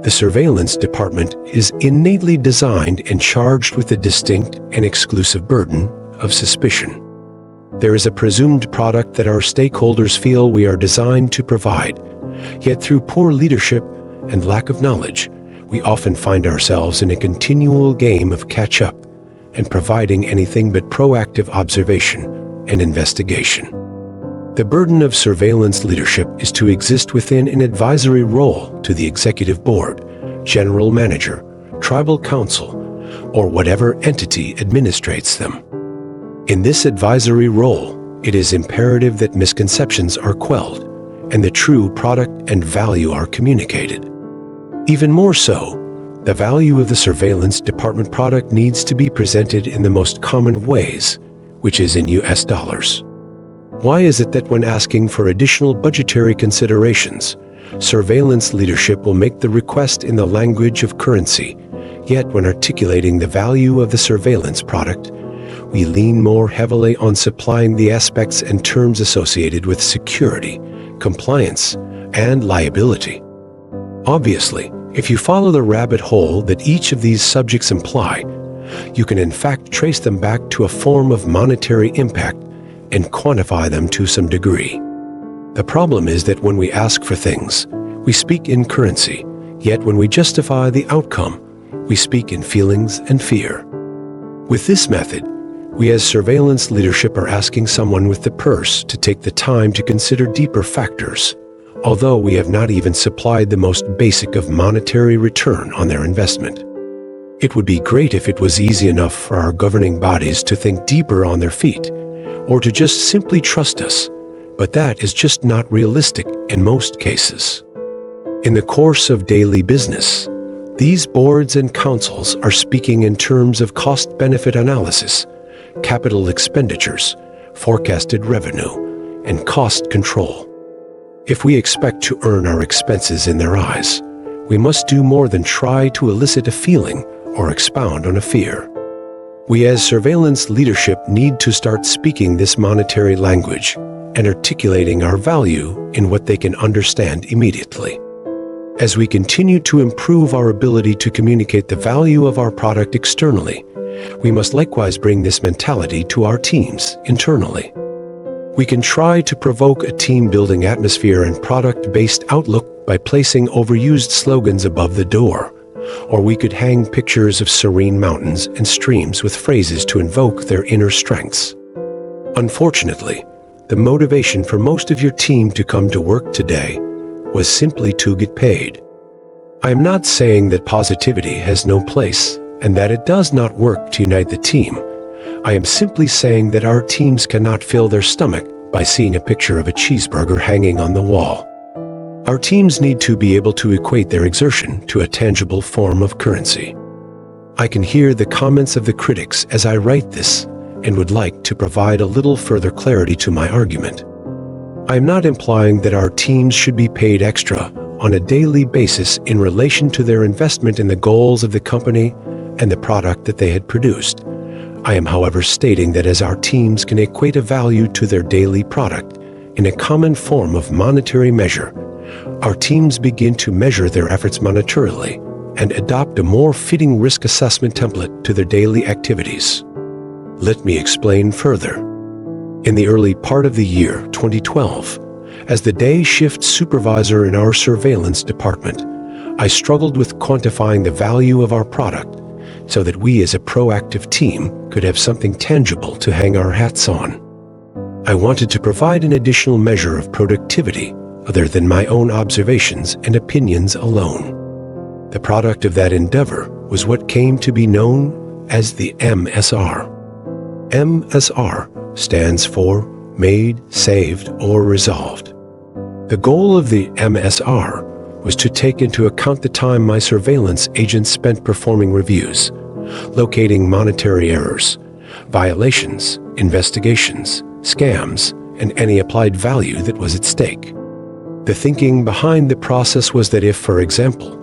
The surveillance department is innately designed and charged with the distinct and exclusive burden of suspicion. There is a presumed product that our stakeholders feel we are designed to provide, yet through poor leadership and lack of knowledge, we often find ourselves in a continual game of catch-up and providing anything but proactive observation and investigation. The burden of surveillance leadership is to exist within an advisory role to the executive board, general manager, tribal council, or whatever entity administrates them. In this advisory role, it is imperative that misconceptions are quelled and the true product and value are communicated. Even more so, The value of the surveillance department product needs to be presented in the most common of ways, which is in US dollars. Why is it that when asking for additional budgetary considerations, surveillance leadership will make the request in the language of currency, yet when articulating the value of the surveillance product, we lean more heavily on supplying the aspects and terms associated with security, compliance, and liability? Obviously, if you follow the rabbit hole that each of these subjects imply, you can in fact trace them back to a form of monetary impact and quantify them to some degree. The problem is that when we ask for things, we speak in currency, yet when we justify the outcome, we speak in feelings and fear. With this method, we as surveillance leadership are asking someone with the purse to take the time to consider deeper factors, although we have not even supplied the most basic of monetary return on their investment. It would be great if it was easy enough for our governing bodies to think deeper on their feet, or to just simply trust us, but that is just not realistic in most cases. In the course of daily business, these boards and councils are speaking in terms of cost-benefit analysis, capital expenditures, forecasted revenue, and cost control. If we expect to earn our expenses in their eyes, we must do more than try to elicit a feeling or expound on a fear. We as surveillance leadership need to start speaking this monetary language and articulating our value in what they can understand immediately. As we continue to improve our ability to communicate the value of our product externally, we must likewise bring this mentality to our teams internally. We can try to provoke a team-building atmosphere and product-based outlook by placing overused slogans above the door, or we could hang pictures of serene mountains and streams with phrases to invoke their inner strengths. Unfortunately, the motivation for most of your team to come to work today was simply to get paid. I am not saying that positivity has no place and that it does not work to unite the team. I am simply saying that our teams cannot fill their stomach by seeing a picture of a cheeseburger hanging on the wall. Our teams need to be able to equate their exertion to a tangible form of currency. I can hear the comments of the critics as I write this and would like to provide a little further clarity to my argument. I am not implying that our teams should be paid extra on a daily basis in relation to their investment in the goals of the company and the product that they had produced. I am, however, stating that as our teams can equate a value to their daily product in a common form of monetary measure, our teams begin to measure their efforts monetarily and adopt a more fitting risk assessment template to their daily activities. Let me explain further. In the early part of the year 2012, as the day shift supervisor in our surveillance department, I struggled with quantifying the value of our product so that we as a proactive team could have something tangible to hang our hats on. I wanted to provide an additional measure of productivity other than my own observations and opinions alone. The product of that endeavor was what came to be known as the MSR. MSR stands for Made, Saved, or Resolved. The goal of the MSR was to take into account the time my surveillance agents spent performing reviews, locating monetary errors, violations, investigations, scams, and any applied value that was at stake. The thinking behind the process was that if, for example,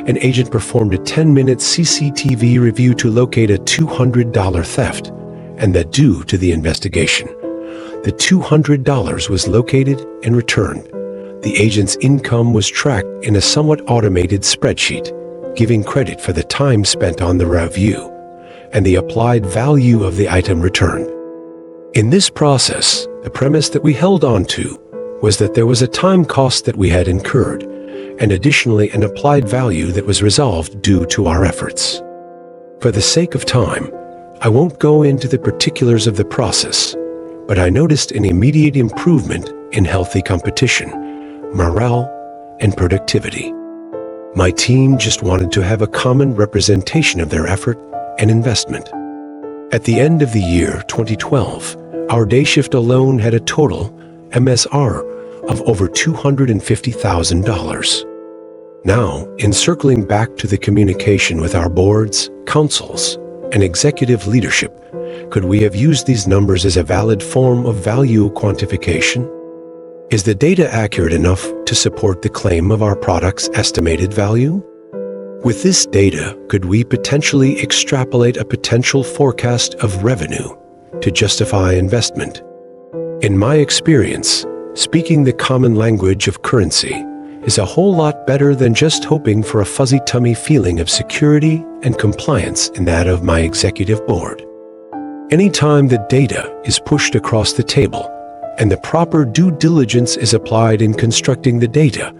an agent performed a 10-minute CCTV review to locate a $200 theft, and that due to the investigation, the $200 was located and returned, the agent's income was tracked in a somewhat automated spreadsheet, giving credit for the time spent on the review and the applied value of the item returned. In this process, the premise that we held on to was that there was a time cost that we had incurred, and additionally an applied value that was resolved due to our efforts. For the sake of time, I won't go into the particulars of the process, but I noticed an immediate improvement in healthy competition, morale, and productivity. My team just wanted to have a common representation of their effort and investment. At the end of the year 2012, our day shift alone had a total MSR of over $250,000. Now, in circling back to the communication with our boards, councils, and executive leadership, could we have used these numbers as a valid form of value quantification? Is the data accurate enough to support the claim of our product's estimated value? With this data, could we potentially extrapolate a potential forecast of revenue to justify investment? In my experience, speaking the common language of currency is a whole lot better than just hoping for a fuzzy tummy feeling of security and compliance in that of my executive board. Anytime the data is pushed across the table and the proper due diligence is applied in constructing the data,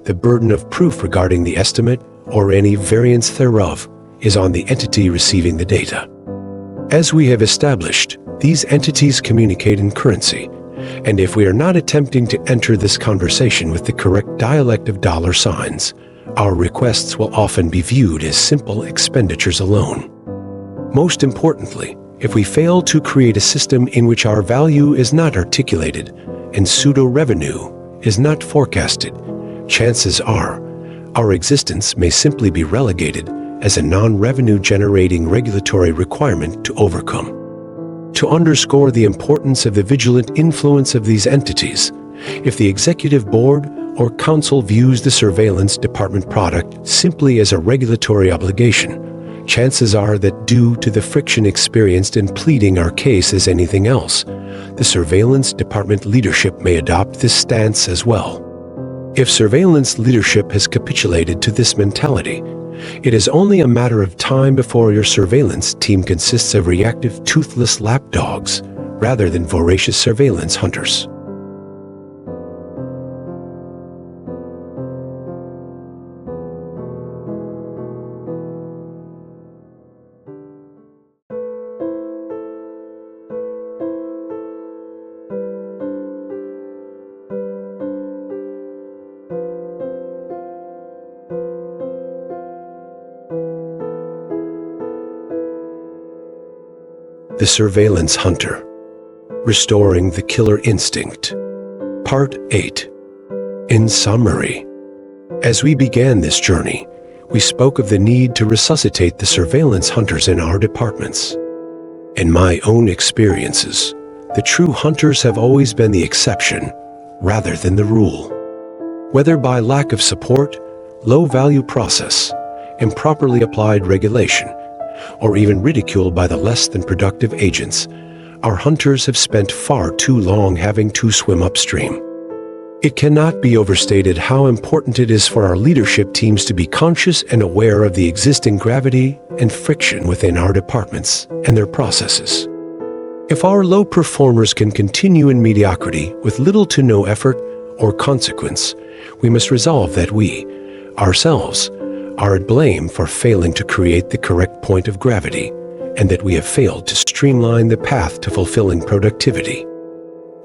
the burden of proof regarding the estimate or any variance thereof is on the entity receiving the data. As we have established, these entities communicate in currency, and if we are not attempting to enter this conversation with the correct dialect of dollar signs, our requests will often be viewed as simple expenditures alone. Most importantly, if we fail to create a system in which our value is not articulated and pseudo-revenue is not forecasted, chances are our existence may simply be relegated as a non-revenue generating regulatory requirement to overcome. To underscore the importance of the vigilant influence of these entities, if the executive board or council views the surveillance department product simply as a regulatory obligation, chances are that due to the friction experienced in pleading our case as anything else, the surveillance department leadership may adopt this stance as well. If surveillance leadership has capitulated to this mentality, it is only a matter of time before your surveillance team consists of reactive, toothless lapdogs rather than voracious surveillance hunters. The Surveillance Hunter, Restoring the Killer Instinct, Part 8. In summary, as we began this journey, we spoke of the need to resuscitate the surveillance hunters in our departments. In my own experiences, the true hunters have always been the exception rather than the rule. Whether by lack of support, low-value process, improperly applied regulation, or even ridiculed by the less than productive agents, our hunters have spent far too long having to swim upstream. It cannot be overstated how important it is for our leadership teams to be conscious and aware of the existing gravity and friction within our departments and their processes. If our low performers can continue in mediocrity with little to no effort or consequence, we must resolve that we, ourselves, are at blame for failing to create the correct point of gravity, and that we have failed to streamline the path to fulfilling productivity.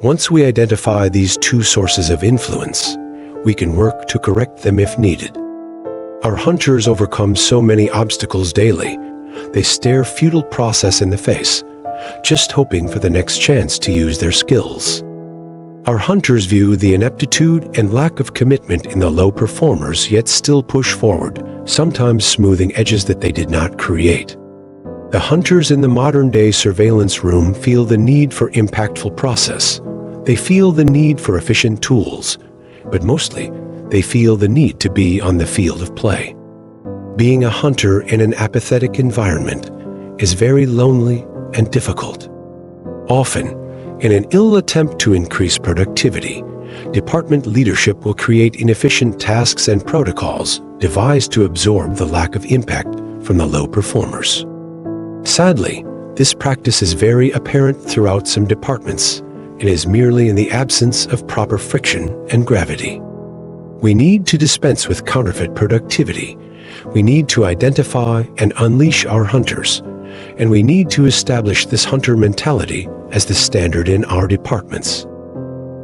Once we identify these two sources of influence, we can work to correct them if needed. Our hunters overcome so many obstacles daily, they stare futile process in the face, just hoping for the next chance to use their skills. Our hunters view the ineptitude and lack of commitment in the low performers, yet still push forward, sometimes smoothing edges that they did not create. The hunters in the modern-day surveillance room feel the need for impactful process. They feel the need for efficient tools, but mostly, they feel the need to be on the field of play. Being a hunter in an apathetic environment is very lonely and difficult. Often, in an ill attempt to increase productivity, department leadership will create inefficient tasks and protocols devised to absorb the lack of impact from the low performers. Sadly, this practice is very apparent throughout some departments and is merely in the absence of proper friction and gravity. We need to dispense with counterfeit productivity. We need to identify and unleash our hunters, and we need to establish this hunter mentality as the standard in our departments.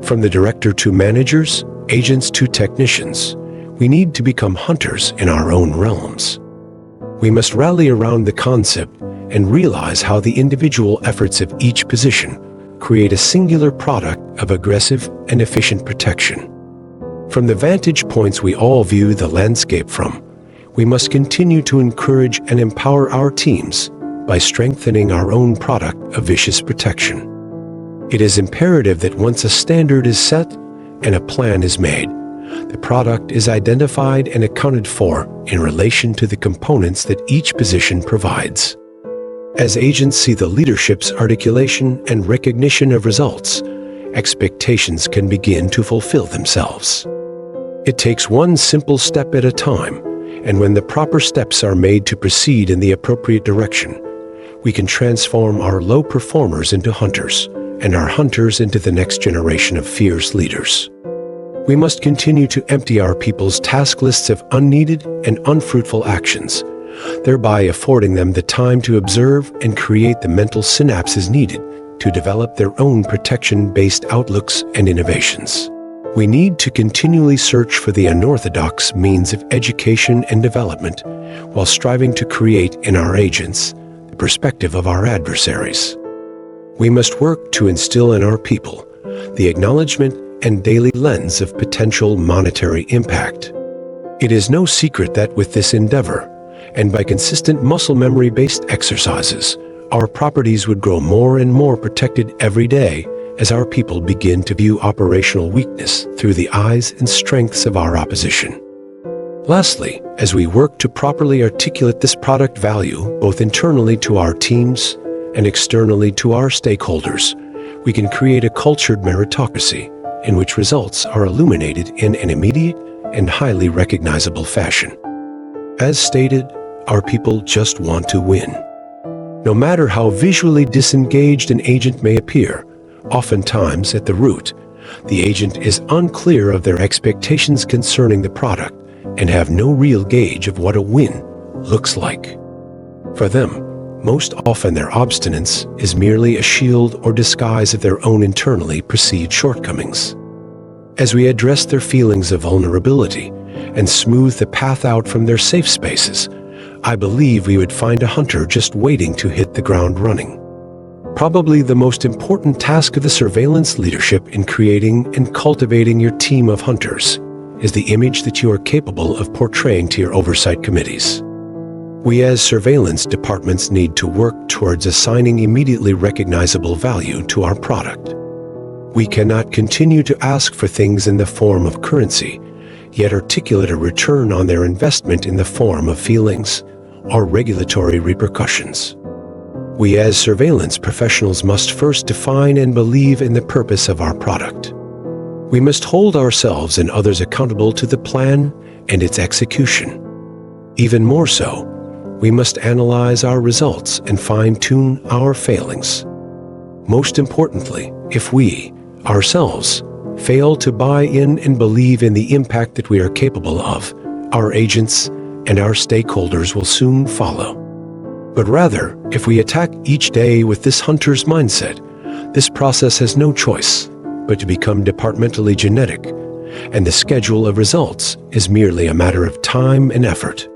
From the director to managers, agents to technicians, we need to become hunters in our own realms. We must rally around the concept and realize how the individual efforts of each position create a singular product of aggressive and efficient protection. From the vantage points we all view the landscape from, we must continue to encourage and empower our teams by strengthening our own product of vicious protection. It is imperative that once a standard is set and a plan is made, the product is identified and accounted for in relation to the components that each position provides. As agents see the leadership's articulation and recognition of results, expectations can begin to fulfill themselves. It takes one simple step at a time, and when the proper steps are made to proceed in the appropriate direction, we can transform our low performers into hunters, and our hunters into the next generation of fierce leaders. We must continue to empty our people's task lists of unneeded and unfruitful actions, thereby affording them the time to observe and create the mental synapses needed to develop their own protection-based outlooks and innovations. We need to continually search for the unorthodox means of education and development while striving to create in our agents the perspective of our adversaries. We must work to instill in our people the acknowledgement and daily lens of potential monetary impact. It is no secret that with this endeavor, and by consistent muscle memory-based exercises, our properties would grow more and more protected every day as our people begin to view operational weakness through the eyes and strengths of our opposition. Lastly, as we work to properly articulate this product value both internally to our teams and externally to our stakeholders, we can create a cultured meritocracy in which results are illuminated in an immediate and highly recognizable fashion. As stated, our people just want to win. No matter how visually disengaged an agent may appear, oftentimes at the root, the agent is unclear of their expectations concerning the product and have no real gauge of what a win looks like. For them, most often their obstinance is merely a shield or disguise of their own internally perceived shortcomings. As we address their feelings of vulnerability and smooth the path out from their safe spaces, I believe we would find a hunter just waiting to hit the ground running. Probably the most important task of the surveillance leadership in creating and cultivating your team of hunters is the image that you are capable of portraying to your oversight committees. We as surveillance departments need to work towards assigning immediately recognizable value to our product. We cannot continue to ask for things in the form of currency, yet articulate a return on their investment in the form of feelings or regulatory repercussions. We as surveillance professionals must first define and believe in the purpose of our product. We must hold ourselves and others accountable to the plan and its execution. Even more so, we must analyze our results and fine-tune our failings. Most importantly, if we, ourselves, fail to buy in and believe in the impact that we are capable of, our agents and our stakeholders will soon follow. But rather, if we attack each day with this hunter's mindset, this process has no choice but to become departmentally genetic, and the schedule of results is merely a matter of time and effort.